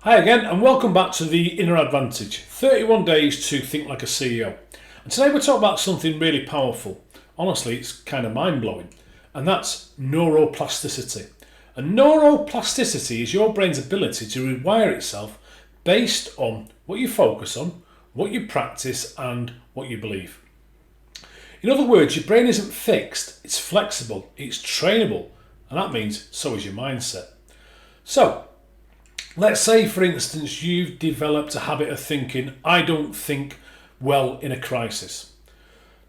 Hi again and welcome back to the Inner Advantage, 31 days to think like a CEO. And today we're talking about something really powerful. Honestly, it's kind of mind-blowing, and that's neuroplasticity. And neuroplasticity is your brain's ability to rewire itself based on what you focus on, what you practice and what you believe. In other words, your brain isn't fixed, it's flexible, it's trainable, and that means so is your mindset. So, let's say, for instance, you've developed a habit of thinking, I don't think well in a crisis.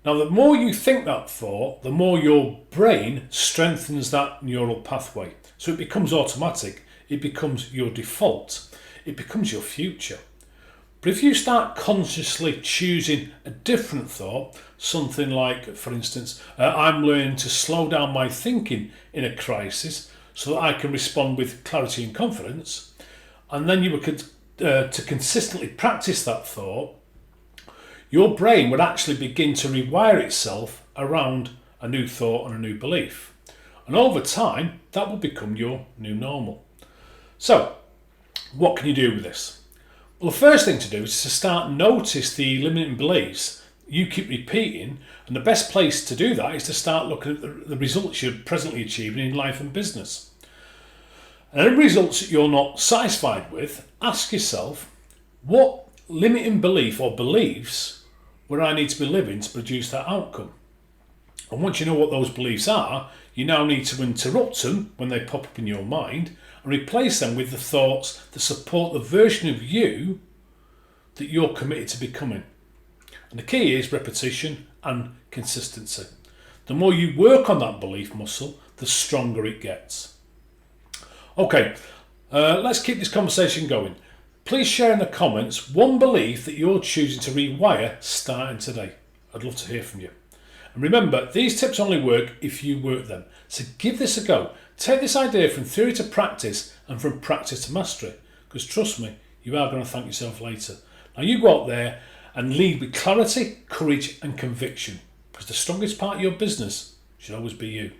Now, the more you think that thought, the more your brain strengthens that neural pathway. So it becomes automatic, it becomes your default, it becomes your future. But if you start consciously choosing a different thought, something like, for instance, I'm learning to slow down my thinking in a crisis so that I can respond with clarity and confidence, and then you were to consistently practice that thought, your brain would actually begin to rewire itself around a new thought and a new belief. And over time, that will become your new normal. So, what can you do with this? Well, the first thing to do is to start notice the limiting beliefs you keep repeating, and the best place to do that is to start looking at the results you're presently achieving in life and business. And any results that you're not satisfied with, ask yourself, what limiting belief or beliefs would I need to be living to produce that outcome? And once you know what those beliefs are, you now need to interrupt them when they pop up in your mind and replace them with the thoughts that support the version of you that you're committed to becoming. And the key is repetition and consistency. The more you work on that belief muscle, the stronger it gets. Okay, let's keep this conversation going. Please share in the comments one belief that you're choosing to rewire starting today. I'd love to hear from you. And remember, these tips only work if you work them. So give this a go. Take this idea from theory to practice and from practice to mastery. Because trust me, you are going to thank yourself later. Now you go out there and lead with clarity, courage and conviction. Because the strongest part of your business should always be you.